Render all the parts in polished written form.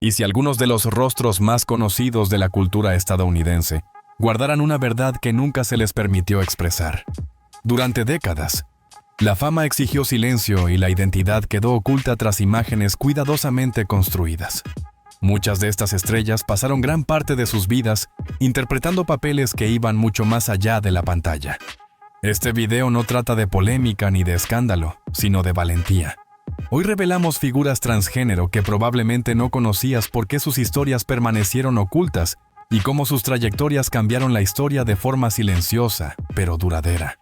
Y si algunos de los rostros más conocidos de la cultura estadounidense guardaran una verdad que nunca se les permitió expresar. Durante décadas, la fama exigió silencio y la identidad quedó oculta tras imágenes cuidadosamente construidas. Muchas de estas estrellas pasaron gran parte de sus vidas interpretando papeles que iban mucho más allá de la pantalla. Este video no trata de polémica ni de escándalo, sino de valentía. Hoy revelamos figuras transgénero que probablemente no conocías porque sus historias permanecieron ocultas y cómo sus trayectorias cambiaron la historia de forma silenciosa, pero duradera.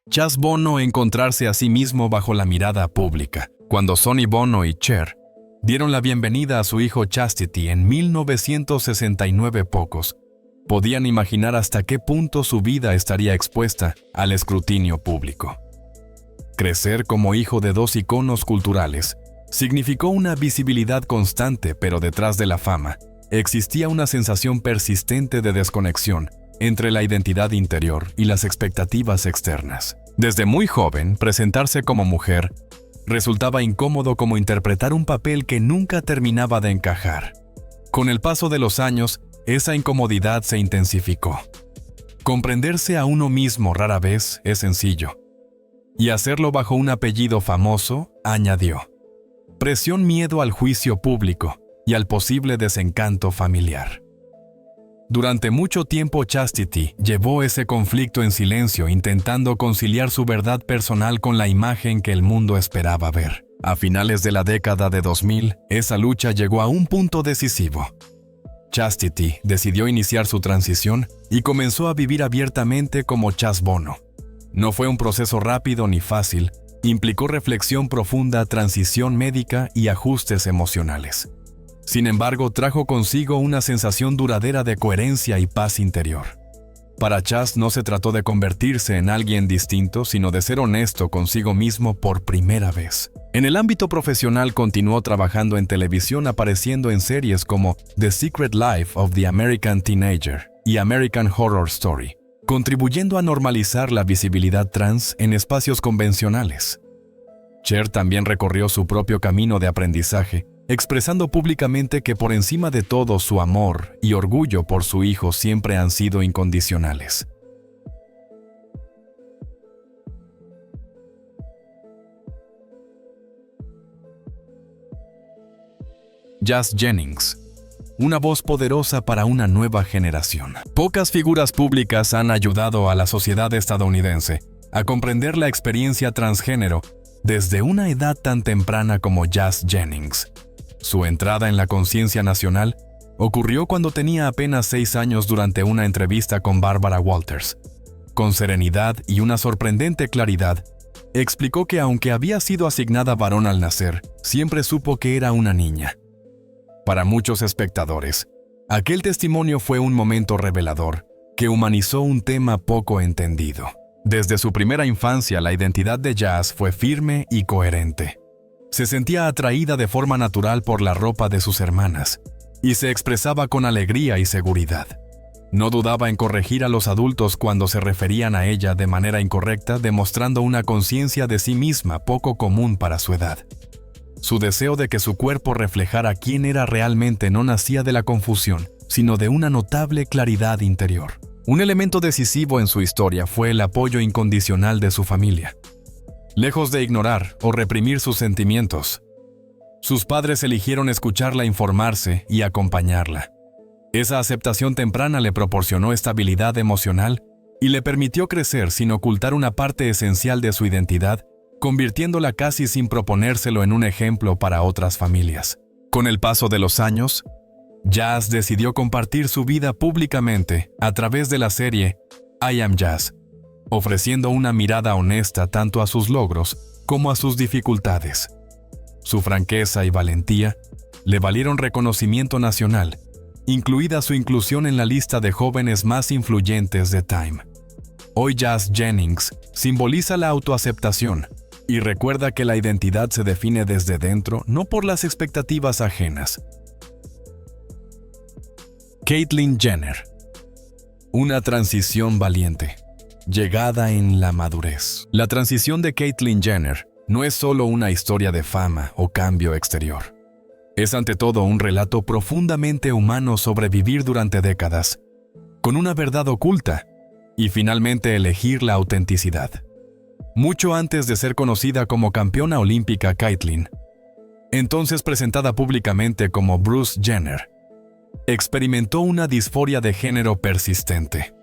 Chaz Bono encontrarse a sí mismo bajo la mirada pública. Cuando Sonny Bono y Cher dieron la bienvenida a su hijo Chastity en 1969, pocos podían imaginar hasta qué punto su vida estaría expuesta al escrutinio público. Crecer como hijo de dos iconos culturales significó una visibilidad constante, pero detrás de la fama existía una sensación persistente de desconexión entre la identidad interior y las expectativas externas. Desde muy joven, presentarse como mujer resultaba incómodo como interpretar un papel que nunca terminaba de encajar. Con el paso de los años, esa incomodidad se intensificó. Comprenderse a uno mismo rara vez es sencillo. Y hacerlo bajo un apellido famoso, añadió. Presión, miedo al juicio público y al posible desencanto familiar. Durante mucho tiempo Chastity llevó ese conflicto en silencio, intentando conciliar su verdad personal con la imagen que el mundo esperaba ver. A finales de la década de 2000, esa lucha llegó a un punto decisivo. Chastity decidió iniciar su transición y comenzó a vivir abiertamente como Chaz Bono. No fue un proceso rápido ni fácil, implicó reflexión profunda, transición médica y ajustes emocionales. Sin embargo, trajo consigo una sensación duradera de coherencia y paz interior. Para Chaz no se trató de convertirse en alguien distinto, sino de ser honesto consigo mismo por primera vez. En el ámbito profesional continuó trabajando en televisión, apareciendo en series como The Secret Life of the American Teenager y American Horror Story, contribuyendo a normalizar la visibilidad trans en espacios convencionales. Cher también recorrió su propio camino de aprendizaje, expresando públicamente que por encima de todo su amor y orgullo por su hijo siempre han sido incondicionales. Jazz Jennings, una voz poderosa para una nueva generación. Pocas figuras públicas han ayudado a la sociedad estadounidense a comprender la experiencia transgénero desde una edad tan temprana como Jazz Jennings. Su entrada en la conciencia nacional ocurrió cuando tenía apenas 6 años durante una entrevista con Barbara Walters. Con serenidad y una sorprendente claridad, explicó que aunque había sido asignada varón al nacer, siempre supo que era una niña. Para muchos espectadores, aquel testimonio fue un momento revelador que humanizó un tema poco entendido. Desde su primera infancia, la identidad de Jazz fue firme y coherente. Se sentía atraída de forma natural por la ropa de sus hermanas y se expresaba con alegría y seguridad. No dudaba en corregir a los adultos cuando se referían a ella de manera incorrecta, demostrando una conciencia de sí misma poco común para su edad. Su deseo de que su cuerpo reflejara quién era realmente no nacía de la confusión, sino de una notable claridad interior. Un elemento decisivo en su historia fue el apoyo incondicional de su familia. Lejos de ignorar o reprimir sus sentimientos, sus padres eligieron escucharla, informarse y acompañarla. Esa aceptación temprana le proporcionó estabilidad emocional y le permitió crecer sin ocultar una parte esencial de su identidad, convirtiéndola casi sin proponérselo en un ejemplo para otras familias. Con el paso de los años, Jazz decidió compartir su vida públicamente a través de la serie I Am Jazz, ofreciendo una mirada honesta tanto a sus logros como a sus dificultades. Su franqueza y valentía le valieron reconocimiento nacional, incluida su inclusión en la lista de jóvenes más influyentes de Time. Hoy Jazz Jennings simboliza la autoaceptación y recuerda que la identidad se define desde dentro, no por las expectativas ajenas. Caitlyn Jenner. Una transición valiente, llegada en la madurez. La transición de Caitlyn Jenner no es solo una historia de fama o cambio exterior. Es ante todo un relato profundamente humano sobre vivir durante décadas, con una verdad oculta, y finalmente elegir la autenticidad. Mucho antes de ser conocida como campeona olímpica Caitlyn, entonces presentada públicamente como Bruce Jenner, experimentó una disforia de género persistente.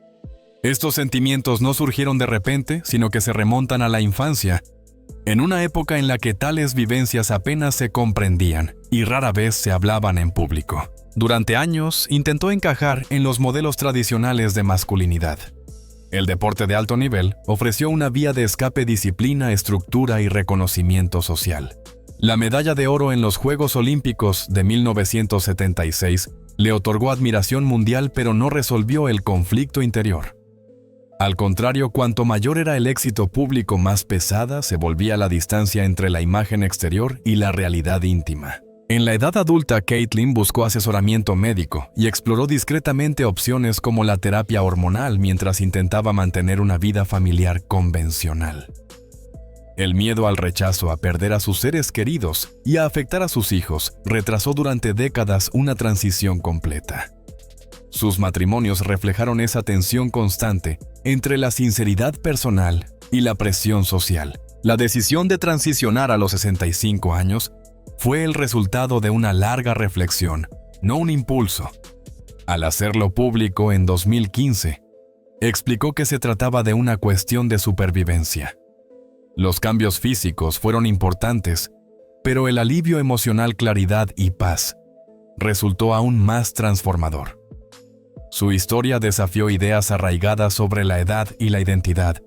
Estos sentimientos no surgieron de repente, sino que se remontan a la infancia, en una época en la que tales vivencias apenas se comprendían y rara vez se hablaban en público. Durante años intentó encajar en los modelos tradicionales de masculinidad. El deporte de alto nivel ofreció una vía de escape, disciplina, estructura y reconocimiento social. La medalla de oro en los Juegos Olímpicos de 1976 le otorgó admiración mundial, pero no resolvió el conflicto interior. Al contrario, cuanto mayor era el éxito público, más pesada se volvía la distancia entre la imagen exterior y la realidad íntima. En la edad adulta, Caitlyn buscó asesoramiento médico y exploró discretamente opciones como la terapia hormonal mientras intentaba mantener una vida familiar convencional. El miedo al rechazo, a perder a sus seres queridos y a afectar a sus hijos retrasó durante décadas una transición completa. Sus matrimonios reflejaron esa tensión constante entre la sinceridad personal y la presión social. La decisión de transicionar a los 65 años fue el resultado de una larga reflexión, no un impulso. Al hacerlo público en 2015, explicó que se trataba de una cuestión de supervivencia. Los cambios físicos fueron importantes, pero el alivio emocional, claridad y paz resultó aún más transformador. Su historia desafió ideas arraigadas sobre la edad y la identidad,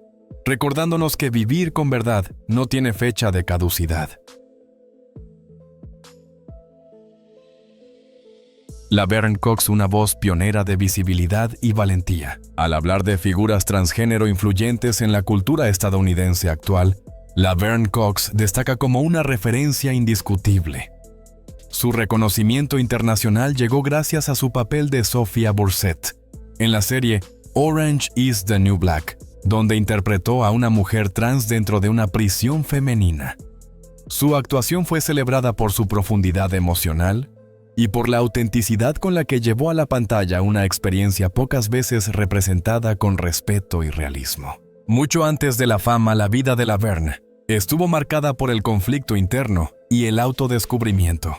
recordándonos que vivir con verdad no tiene fecha de caducidad. Laverne Cox, una voz pionera de visibilidad y valentía. Al hablar de figuras transgénero influyentes en la cultura estadounidense actual, Laverne Cox destaca como una referencia indiscutible. Su reconocimiento internacional llegó gracias a su papel de Sophia Bursett en la serie Orange is the New Black, donde interpretó a una mujer trans dentro de una prisión femenina. Su actuación fue celebrada por su profundidad emocional y por la autenticidad con la que llevó a la pantalla una experiencia pocas veces representada con respeto y realismo. Mucho antes de la fama, la vida de Laverne estuvo marcada por el conflicto interno y el autodescubrimiento.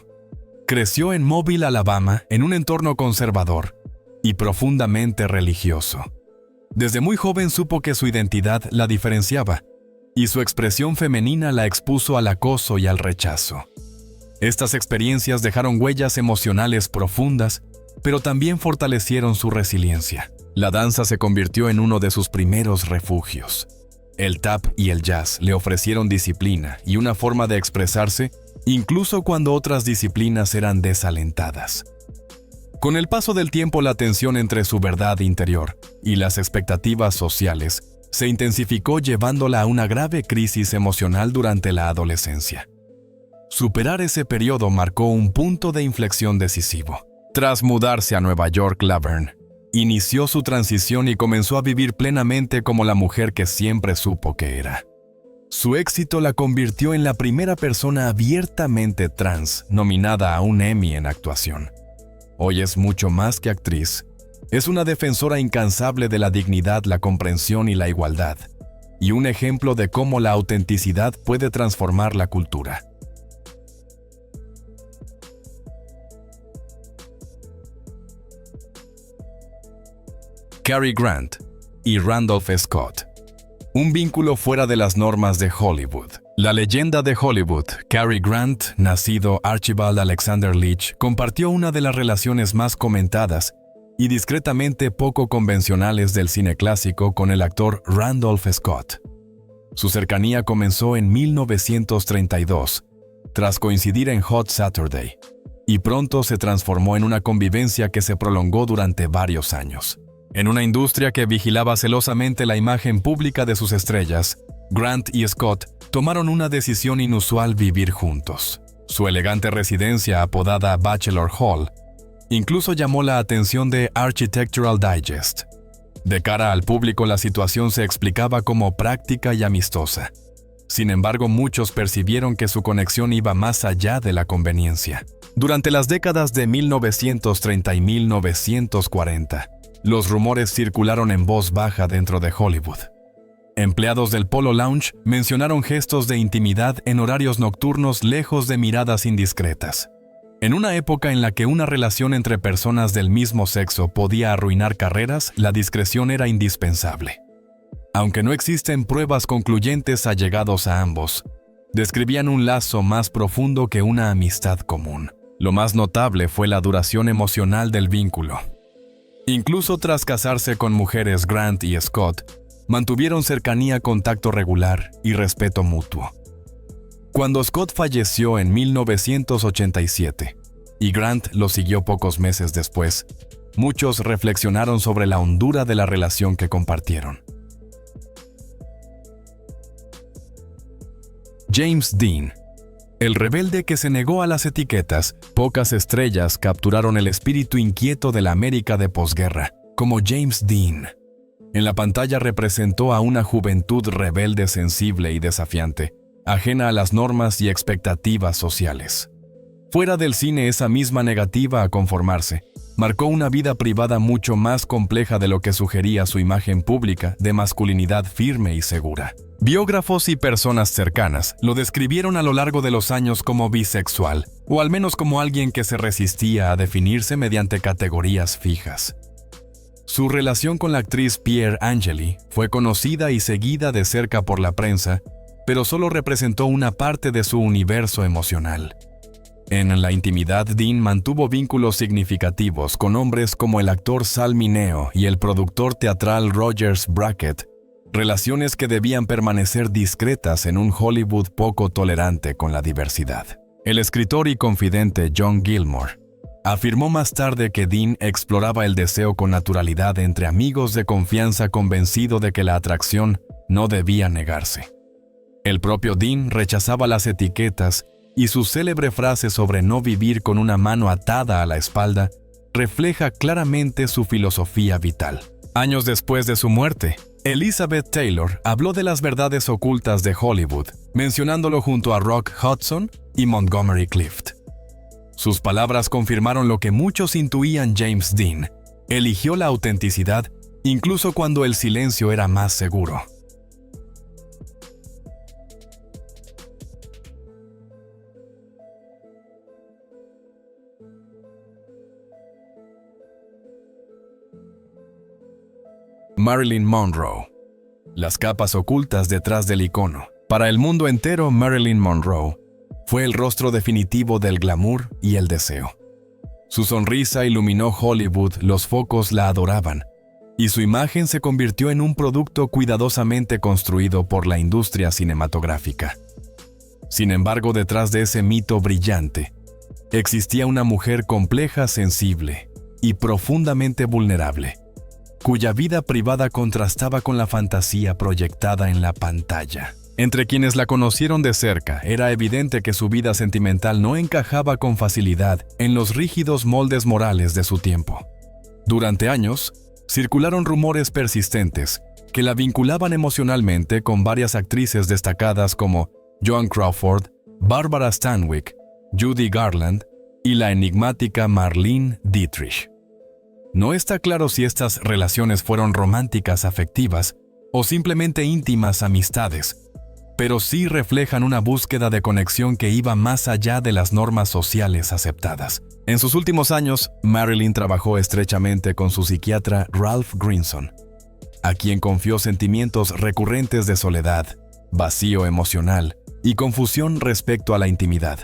Creció en Mobile, Alabama, en un entorno conservador y profundamente religioso. Desde muy joven supo que su identidad la diferenciaba y su expresión femenina la expuso al acoso y al rechazo. Estas experiencias dejaron huellas emocionales profundas, pero también fortalecieron su resiliencia. La danza se convirtió en uno de sus primeros refugios. El tap y el jazz le ofrecieron disciplina y una forma de expresarse, incluso cuando otras disciplinas eran desalentadas. Con el paso del tiempo, la tensión entre su verdad interior y las expectativas sociales se intensificó, llevándola a una grave crisis emocional durante la adolescencia. Superar ese periodo marcó un punto de inflexión decisivo. Tras mudarse a Nueva York, Laverne inició su transición y comenzó a vivir plenamente como la mujer que siempre supo que era. Su éxito la convirtió en la primera persona abiertamente trans nominada a un Emmy en actuación. Hoy es mucho más que actriz. Es una defensora incansable de la dignidad, la comprensión y la igualdad, y un ejemplo de cómo la autenticidad puede transformar la cultura. Cary Grant y Randolph Scott. Un vínculo fuera de las normas de Hollywood. La leyenda de Hollywood, Cary Grant, nacido Archibald Alexander Leach, compartió una de las relaciones más comentadas y discretamente poco convencionales del cine clásico con el actor Randolph Scott. Su cercanía comenzó en 1932, tras coincidir en Hot Saturday, y pronto se transformó en una convivencia que se prolongó durante varios años. En una industria que vigilaba celosamente la imagen pública de sus estrellas, Grant y Scott tomaron una decisión inusual: vivir juntos. Su elegante residencia, apodada Bachelor Hall, incluso llamó la atención de Architectural Digest. De cara al público, la situación se explicaba como práctica y amistosa. Sin embargo, muchos percibieron que su conexión iba más allá de la conveniencia. Durante las décadas de 1930 y 1940, los rumores circularon en voz baja dentro de Hollywood. Empleados del Polo Lounge mencionaron gestos de intimidad en horarios nocturnos lejos de miradas indiscretas. En una época en la que una relación entre personas del mismo sexo podía arruinar carreras, la discreción era indispensable. Aunque no existen pruebas concluyentes allegados a ambos, describían un lazo más profundo que una amistad común. Lo más notable fue la duración emocional del vínculo. Incluso tras casarse con mujeres, Grant y Scott mantuvieron cercanía, contacto regular y respeto mutuo. Cuando Scott falleció en 1987 y Grant lo siguió pocos meses después, muchos reflexionaron sobre la hondura de la relación que compartieron. James Dean. El rebelde que se negó a las etiquetas, pocas estrellas capturaron el espíritu inquieto de la América de posguerra, como James Dean. En la pantalla representó a una juventud rebelde, sensible y desafiante, ajena a las normas y expectativas sociales. Fuera del cine, esa misma negativa a conformarse marcó una vida privada mucho más compleja de lo que sugería su imagen pública de masculinidad firme y segura. Biógrafos y personas cercanas lo describieron a lo largo de los años como bisexual, o al menos como alguien que se resistía a definirse mediante categorías fijas. Su relación con la actriz Pier Angeli fue conocida y seguida de cerca por la prensa, pero solo representó una parte de su universo emocional. En la intimidad, Dean mantuvo vínculos significativos con hombres como el actor Sal Mineo y el productor teatral Rogers Brackett, relaciones que debían permanecer discretas en un Hollywood poco tolerante con la diversidad. El escritor y confidente John Gilmore afirmó más tarde que Dean exploraba el deseo con naturalidad entre amigos de confianza, convencido de que la atracción no debía negarse. El propio Dean rechazaba las etiquetas y su célebre frase sobre no vivir con una mano atada a la espalda refleja claramente su filosofía vital. Años después de su muerte, Elizabeth Taylor habló de las verdades ocultas de Hollywood, mencionándolo junto a Rock Hudson y Montgomery Clift. Sus palabras confirmaron lo que muchos intuían: James Dean eligió la autenticidad incluso cuando el silencio era más seguro. Marilyn Monroe. Las capas ocultas detrás del icono. Para el mundo entero, Marilyn Monroe fue el rostro definitivo del glamour y el deseo. Su sonrisa iluminó Hollywood, los focos la adoraban, y su imagen se convirtió en un producto cuidadosamente construido por la industria cinematográfica. Sin embargo, detrás de ese mito brillante, existía una mujer compleja, sensible y profundamente vulnerable, cuya vida privada contrastaba con la fantasía proyectada en la pantalla. Entre quienes la conocieron de cerca, era evidente que su vida sentimental no encajaba con facilidad en los rígidos moldes morales de su tiempo. Durante años, circularon rumores persistentes que la vinculaban emocionalmente con varias actrices destacadas como Joan Crawford, Barbara Stanwyck, Judy Garland y la enigmática Marlene Dietrich. No está claro si estas relaciones fueron románticas, afectivas o simplemente íntimas amistades, pero sí reflejan una búsqueda de conexión que iba más allá de las normas sociales aceptadas. En sus últimos años, Marilyn trabajó estrechamente con su psiquiatra Ralph Grinson, a quien confió sentimientos recurrentes de soledad, vacío emocional y confusión respecto a la intimidad.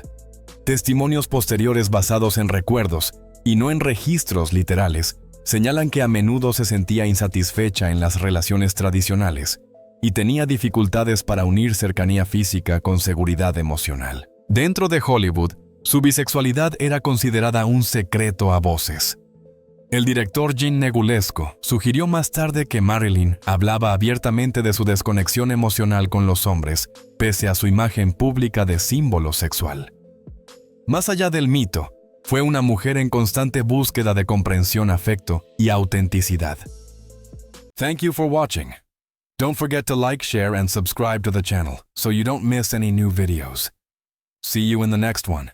Testimonios posteriores basados en recuerdos y no en registros literales señalan que a menudo se sentía insatisfecha en las relaciones tradicionales y tenía dificultades para unir cercanía física con seguridad emocional. Dentro de Hollywood, su bisexualidad era considerada un secreto a voces. El director Jean Negulesco sugirió más tarde que Marilyn hablaba abiertamente de su desconexión emocional con los hombres, pese a su imagen pública de símbolo sexual. Más allá del mito, fue una mujer en constante búsqueda de comprensión, afecto y autenticidad. Thank you for watching. Don't forget to like, share, and subscribe to the channel so you don't miss any new videos. See you in the next one.